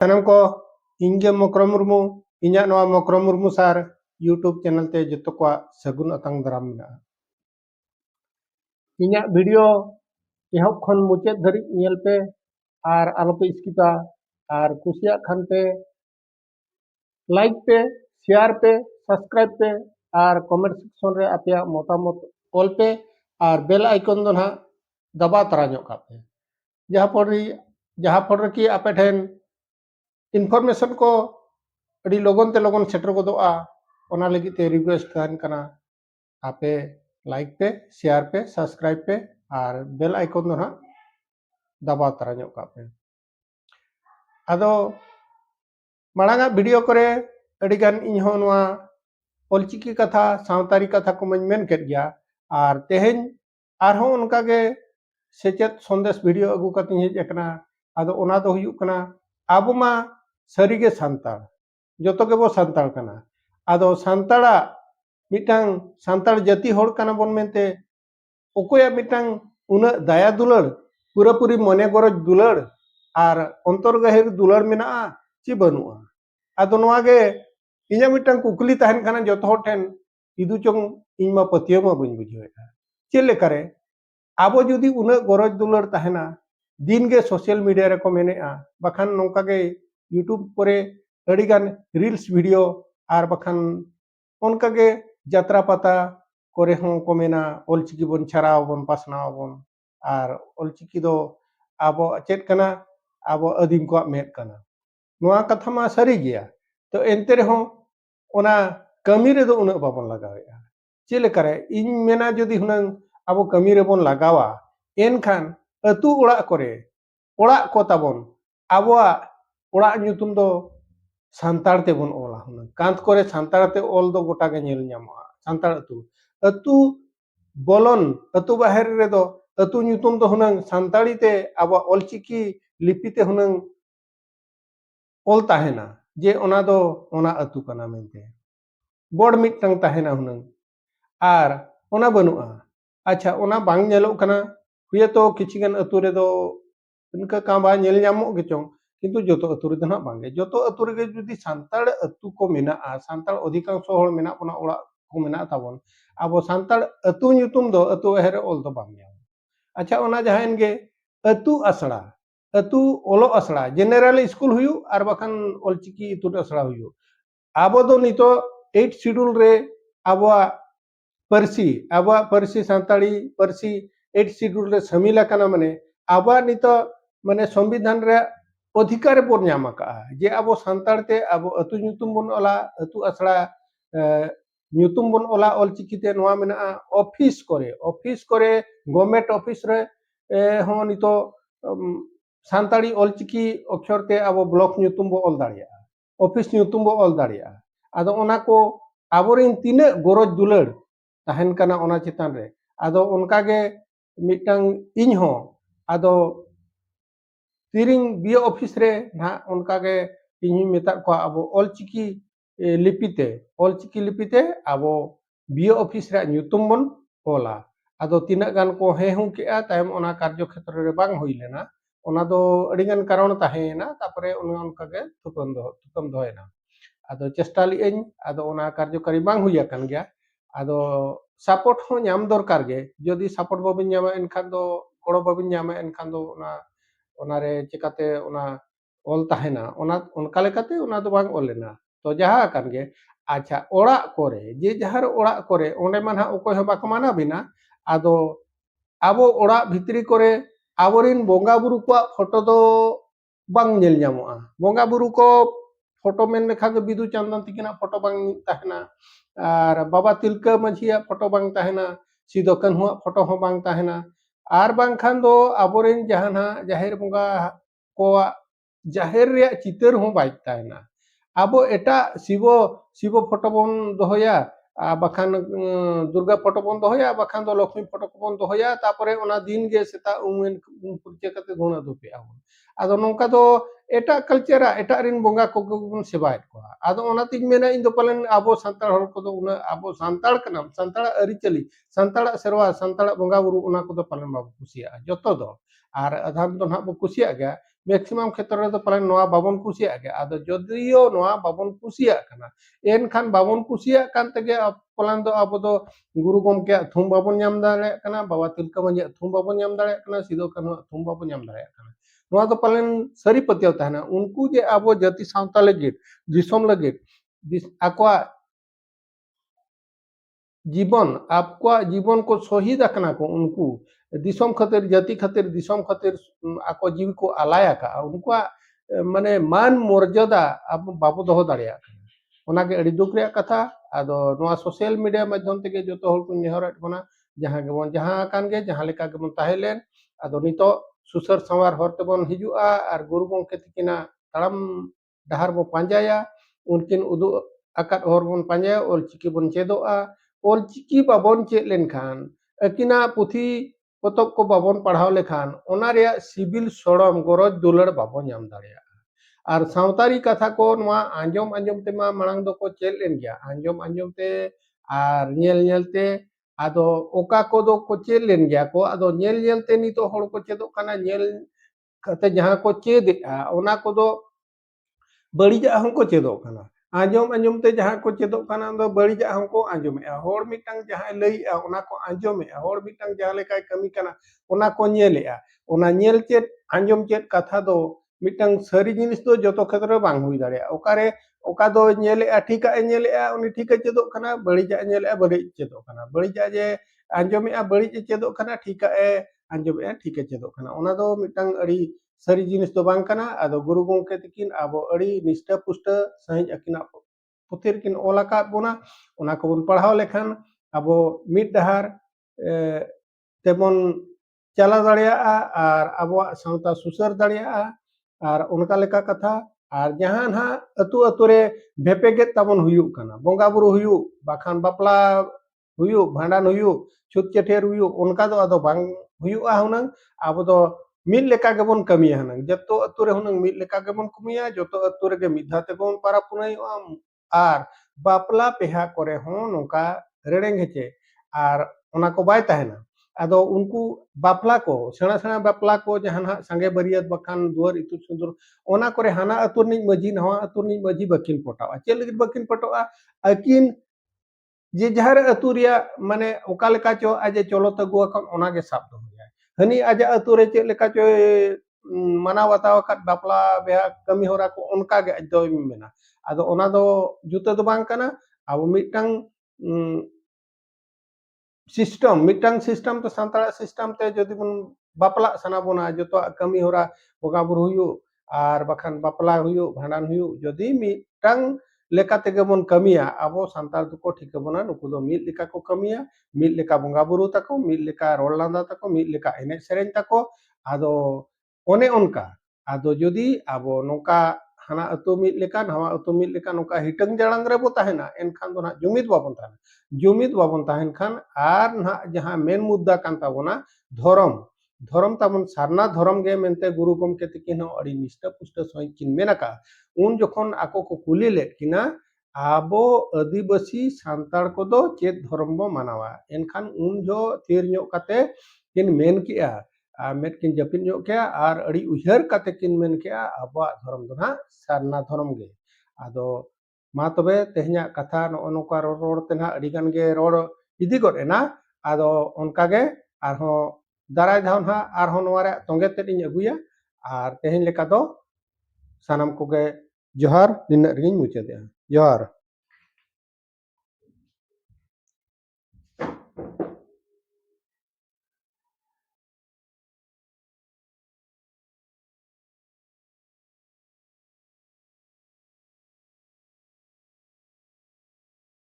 ᱥᱟᱱᱟᱢ ᱠᱚ ᱤᱧᱜᱮ ᱢᱚᱠᱨᱚ ᱢᱩᱨᱢᱩ ᱤᱧᱟᱹᱜ ᱱᱚᱣᱟ ᱢᱚᱠᱨᱚ ᱢᱩᱨᱢᱩ ᱥᱟᱨ YouTube ᱪᱮᱱᱮᱞ ᱛᱮ ᱡᱚᱛᱚ ᱠᱚᱣᱟᱜ ᱥᱟᱹᱜᱩᱱ ᱟᱛᱟᱝ ᱫᱟᱨᱟᱢ ᱢᱮᱱᱟᱜᱼᱟ। ᱤᱧᱟᱹᱜ ᱵᱷᱤᱰᱤᱭᱳ ᱮᱦᱚᱵ ᱠᱷᱚᱱ ᱢᱩᱪᱟᱹᱫ ᱫᱷᱟᱹᱨᱤᱡ ᱧᱮᱞ ᱯᱮ ᱟᱨ ᱟᱞᱚᱯᱮ ᱥᱠᱤᱯᱟ ᱟᱨ ᱠᱩᱥᱤᱭᱟᱜ ᱠᱷᱟᱱ ᱯᱮ लाइक पे शेयर पे सब्सक्राइब पे और कमेंट सेक्शन रे आपे मतामत ऑल पे और बेल आइकन दो ना दबा तरा पे जहाँ पर कि आपे ठेन इनफॉर्मेशन को अड़ी लगन ते लगन सेटर गोदोआ ओना लगी ते रिक्वेस्ट तहन कना आपे लाइक पे शेयर पे सब्सक्राइब पे और बेल आइकन दो ना दबा तरा पे आदो मांगा वीडियो करे अड़ीगान इन्हों नवा ऑलचिकी कथा सावतारी कथा को मन मेन केट गया और तेहेन आरहों उनका के सेचेत संदेश वीडियो अगू कती हेज एकना आदो ओना दो हुयुग कना आबो मा सरीगे सांतार जतो के बो सांतार कना आदो सांतारा मिटांग सांतार जाति होड़ कना बोन मेनते ओकोया मिटांग उना दया दुलर पूरा पूरी मने गरज दुलर और अंतर गहिर दुलर मेना ची बनुआ आदो नवा गे इन्या मिटांग कुकली तहन खाना जतो होड़ ठेन इदु चोंग इनमा पतियो मा बन बुझेगा चे लेकारे आबो जुदी उना गरज दुलर तहना दिन गे सोशल मीडिया रे को मेनेआ बखान नोंका गे यूट्यूब परे अड़ीगान रील्स वीडियो और बखान उनका गे यात्रा पता करे हों को मेना ऑलचिकी बन छराव बन पासनाव बन और ऑलचिकी दो आबो चेत कना आबो अदीम को मेद कना नोआ कथा मा सरी गया तो एनते रे हों ओना कमी रे दो उना बाबन लगावेआ चे लेकारे इन मेना जदी हुनंग आबो कमी रे बोन लगावा एनखान अतु ओड़ा करे ओड़ा को ताबन आबोआ ओड़ा ᱧᱩᱛᱩᱢ दो सांतार ते बोन ओला हुनंग कांत करे सांतार ते ओल दो गोटा गे नेल ᱧᱟᱢᱚᱜᱼᱟ सांतार अतु बोलन अतु बाहेर रे दो अतु ᱧᱩᱛᱩᱢ दो हुनंग सांताड़ी ते आबो ऑलचिकी लिपि ते हुनंग ओल ताहेना जे ओना दो ओना अतु कना मेनते बोर्ड मिटंग ताहेना हुनंग आर ओना बनुआ अच्छा ओना बांग नेलो कना हुए तो किछिगन अतु रे दो इनका काबा नेल ᱧᱟᱢᱚᱜ गेचों किंतु जतो अतु रे दना बांगे जतो अतु रे जुदी सांताड़ अतु को मेना सांताड़ अधिकांश होड़ मेना बना ओड़ा को मेना ताबन आबो सांताड़ अतु ᱧᱩᱛᱩᱢ दो अतु हेरे ओल दो बांग ᱧᱟᱢ अच्छा ओना जहान गे अतु असड़ा अतु ओलो असड़ा जनरल स्कूल हुयु आर बखान ऑलचिकी इतु असड़ा हुयु आबो दो नितो 8 शेड्यूल रे आबो परसी सांताड़ी परसी 8 शेड्यूल रे समिला कना माने आबो नितो माने संविधान रे अधिकार बोन ᱧᱟᱢ का जे आबो सांताड़ ते आबो अतु ᱧᱩᱛᱩᱢ बोन ओला अतु असड़ा ᱧᱩᱛᱩᱢ बोन ओला ऑलचिकी ते नोआ मेना ऑफिस करे गवर्नमेंट ऑफिस रे हो नितो सांताड़ी ऑलचिकी अक्षर ते आबो ब्लॉक ᱧᱩᱛᱩᱢ बो ऑल दाड़िया ऑफिस ᱧᱩᱛᱩᱢ बो ऑल दाड़िया आदो ओना को आबोरिन तिने गरज दुलर तहन कना ओना चितान रे आदो उनका गे मिटांग इन हो आदो तिरिंग बी ऑफिस रे ना उनका गे इन्ही मेता को आबो ऑलचिकी लिपिते आबो बी ऑफिस रे ᱧᱩᱛᱩᱢ बन ओला आदो तिना गान को हे हूं केआ तायम ओना कार्य क्षेत्र रे बांग होई लेना ओना दो अड़ीगान कारण ताहेना तापरे उनका गे थुकम दोयना आदो चेष्टा लिएन आदो ओना कार्यकारी बांग हुई अकन गया आदो सपोर्ट हो ᱧᱟᱢ दरकार गे जदि सपोर्ट बाबिन ᱧᱟᱢᱟ एनखान दो गड़ो बाबिन ᱧᱟᱢा एनखान दो ओना रे चिकाते ओना ओल ताहेना ओना उनका लेकाते ओना दो बांग ओलेना तो जहा अकन गे अच्छा ओड़ा करे जे जहार ओड़ा करे ओंडे माना ओकोय हो बाको माना बिना आदो आबो ओड़ा भितरी करे आबोरिन बोंगा बुरु को फोटो दो बांग नेल ᱧᱟᱢᱚᱜᱼᱟ बोंगा बुरु को फोटो मेन लेखा बिदु चंदन तिकिना फोटो बांग ताहेना और बाबा तिलका माझिया फोटो बांग ताहेना सिदो कान्हु फोटो हो बांग ताहेना और बांग खान दो आबोरिन जहाना जाहिर बोंगा को जाहिर रे चितर हो बाइक ताहेना आबो एटा शिवो फोटो बन दोहया बखान दुर्गा फोटो बन दोहया बखान दो लक्ष्मी फोटो बन दोहया तापरे ओना दिन गे सेता उमेन पुरचे कते धोना दोपे आदो नोंका दो एटा कल्चर एटा रिन बोंगा को सेवायत को ᱟᱫᱚ ᱚᱱᱟᱛᱤᱧ ᱢᱮᱱᱟ ᱤᱧ ᱫᱚ ᱯᱟᱞᱮᱱ ᱟᱵᱚ ᱥᱟᱱᱛᱟᱲ ᱦᱚᱲ ᱠᱚᱫᱚ ᱩᱱᱟᱹᱜ ᱟᱵᱚ ᱥᱟᱱᱛᱟᱲ ᱠᱟᱱᱟᱢ, ᱥᱟᱱᱛᱟᱲᱟᱜ ᱟᱹᱨᱤᱪᱟᱹᱞᱤ, ᱥᱟᱱᱛᱟᱲᱟᱜ ᱥᱮᱨᱣᱟ, ᱥᱟᱱᱛᱟᱲᱟᱜ ᱵᱚᱸᱜᱟ ᱵᱩᱨᱩ ᱚᱱᱟ ᱠᱚᱫᱚ ᱯᱟᱞᱮᱱ ᱵᱟᱵᱚ ᱠᱩᱥᱤᱭᱟᱜᱼᱟ ᱡᱚᱛᱚ ᱫᱚ। ᱟᱨ ᱟᱫᱷᱟᱱ ᱫᱚ ᱱᱟᱦᱟᱜ ᱵᱚ ᱠᱩᱥᱤᱭᱟᱜ ᱜᱮᱭᱟ, ᱢᱮᱠᱥᱤᱢᱟᱢ ᱠᱷᱮᱛᱨᱮ ᱨᱮᱫᱚ ᱯᱟᱞᱮᱱ ᱱᱚᱣᱟ ᱵᱟᱵᱚᱱ ᱠᱩᱥᱤᱭᱟᱜ ᱜᱮᱭᱟ। ᱟᱫᱚ ᱡᱚᱫᱤᱭᱳ ᱱᱚᱣᱟ ᱵᱟᱵᱚᱱ ᱠᱩᱥᱤᱭᱟᱜ ᱠᱟᱱᱟ, ᱮᱱᱠᱷᱟᱱ ᱵᱟᱵᱚᱱ ᱠᱩᱥᱤᱭᱟᱜ ᱠᱟᱱ ᱛᱮᱜᱮ ᱯᱟᱞᱮᱱ ᱫᱚ ᱟᱵᱚ ᱫᱚ ᱜᱩᱨᱩ ᱜᱚᱢᱠᱮᱭᱟᱜ ᱛᱷᱩᱢ ᱵᱟᱵᱚᱱ ᱧᱟᱢ ᱫᱟᱲᱮᱭᱟᱜ ᱠᱟᱱᱟ, ᱵᱟᱵᱟ ᱛᱤᱞᱠᱟᱹ ᱢᱟᱹᱡᱷᱤᱭᱟᱜ ᱛᱷᱩᱢ ᱵᱟᱵᱚᱱ ᱧᱟᱢ ᱫᱟᱲᱮᱭᱟᱜ ᱠᱟᱱᱟ, ᱥᱤᱫᱩ ᱠᱟᱹᱱᱦᱩᱣᱟᱜ ᱛᱷᱩᱢ ᱵᱟᱵᱚᱱ ᱧᱟᱢ ᱫᱟᱲᱮᱭᱟᱜ ᱠᱟᱱᱟ। ᱱᱚᱣᱟ ᱫᱚ ᱯᱟᱞᱮᱱ ᱥᱟᱹᱨᱤ ᱯᱟᱹᱛᱭᱟᱹᱣ ᱛᱟᱦᱮᱱᱟ, ᱩᱱᱠᱩ ᱡᱮ ᱟᱵᱚ ᱡᱟᱹᱛᱤ ᱥᱟᱶᱛᱟ ᱞᱟᱹᱜᱤᱫ, ᱫᱤᱥᱚᱢ ᱞᱟᱹᱜᱤᱫ ᱟᱠᱚᱣᱟᱜ जीवन को शहीद आकना को उनको दिसम खातिर जाति खातिर दिसम खातिर आको जीव को आलाया का उनको माने मान मर्यादा अब बाबू दोहो दाड़िया ओनागे अड़ी दुख रे कथा आदो नोआ सोशल मीडिया माध्यम तेगे जतो हर को नेहरत बना जहां गेबन जहां कान गे जहां लेका गेबन ताहेलेन आदो नितो सुसर संवार हर तेबन हिजुआ आर गुरु गंके तिकिना ताड़म डहार बो पांजाया उनकिन उदु आकात हर बन पांजाया और चिकी बन चेदोआ ऑलचिकी बाबन चेक लेनखान अकिना पुथी पतब को बाबन पढ़ाव लेखान ओना रेया सिविल सोड़म गरज दुलड़ बाबन नाम दाड़िया और सावतारी कथा को नोआ आंजम आंजम ते मा मांग दो को चेक लेन गया आंजम आंजम ते आर नेल नेल ते आदो ओका को दो को चेक लेन गया को आदो नेल नेल ते नितो हड़ को चेदो काना नेल कते जहां को चेदआ ओना को दो बड़ीजा हमको चेदो काना आंजम आंजम ते जहां को चेदो काना दो बड़ीजा हमको आंजमेआ हर मिटंग जहां लईआ ओना को आंजमेआ हर मिटंग जहां लेकाय कमी काना ओना को नेलेआ ओना नेल चेद आंजम चेद कथा दो मिटंग सारी जिनिस दो जतो क्षेत्र बांग हुई दाड़िया ओकारे ओका दो नेलेआ ठीका ए नेलेआ उनी ठीका चेदो काना बड़ीजा नेलेआ बड़ी चेदो काना बड़ीजा जे आंजमेआ बड़ी चेदो काना ठीका ए आंजमेआ ठीका चेदो काना ओना दो मिटंग अड़ी सारी जिनिस दो बांग काना आदो गुरु गंके तकिन आबो अड़ी निष्ठा पुष्टा सहित अकिना पुथिर किन ओलाका बोना ओना को बन पढ़ाव लेखान आबो मिड डहार तेमन चला दाड़िया और आबो सावता सुसर दाड़िया और उनका लेका कथा और जहां ना अतु अतु रे भेपेगे तबन हुयुक काना बोंगा बुरु हुयुक बाखान बापला हुयुक भांडान हुयुक छुत चेठेर हुयुक उनका दो आदो बांग हुयुआ हुनंग आबो दो मिल लेका गेबन कमिया हनंग जतो अतु रे हुनंग मिल लेका गेबन कमिया जतो अतु रे गे मिधा तेबन पारा पुनई आर बापला पेहा करे हो नोका रेड़ेंग हेचे और ओना को बाय ताहेना आदो उनको बापला को सेना सेना बापला को जहां संगे बरियत बखान दुआर इतु सुंदर ओना करे हाना अतुरनी मजी नवा अतुरनी मजी बकिन पटावा चेल लगित बकिन पटावा अकिन जे जहार अतुरिया माने ओका लेका चो आजे चलो तगुआ कन ओना गे साब दो जाय हनी आजे अतुरे चेल लेका चो माना बतावा का बापला बेहा कमी होरा को उनका गे दो मेना आदो ओना दो जुते दो बांग काना अब मिटंग सिस्टम तो सांताड़ा सिस्टम ते जदि बन बापला सना बोना जतो कमी होरा बोगा बुरु हुयु आर बखान बापला हुयु भांडान हुयु जदि मिटंग लेका तेगे बन कमिया आबो सांताड़ दुको ठीक बोना नुकु दो मिल लेका को कमिया मिल लेका बोगा बुरु तको मिल लेका रोल लांदा तको मिल लेका एने सेरेन तको आदो ओने उनका आदो जदि आबो नोका हाना अतु मिल लेका नवा अतु मिल लेका नोका हिटंग जड़ांग रे बो ताहेना एनखान दो ना जुमिद बाबन ताहेन खान आर ना जहां मेन मुद्दा कान ताबोना धर्म धर्म ताबन सारना धर्म गे मेनते गुरु गमके तकिन अड़ी निष्ठा पुष्टा सही किन मेनका उन जखन आको को कुली ले किना आबो आदिवासी सांताड़ को दो चेत धर्म बो मानावा एनखान उन जो तीर न्यो काते किन मेन किया मेट किन जपिन न्यो किया आर अड़ी उहर काते किन मेन किया आबो धर्म दो ना सारना धर्म गे आदो मा तबे तेहन्या कथा नोका रोड तेना अडिगान गे रोड इदी गड एना आदो उनका गे आरहो दाराय धावन हा आरहो नोवारे तोंगे तेडिन अगुया आर तेहन लेका दो सानाम को गे जोहार दिन रिंग मुचादे जोहार।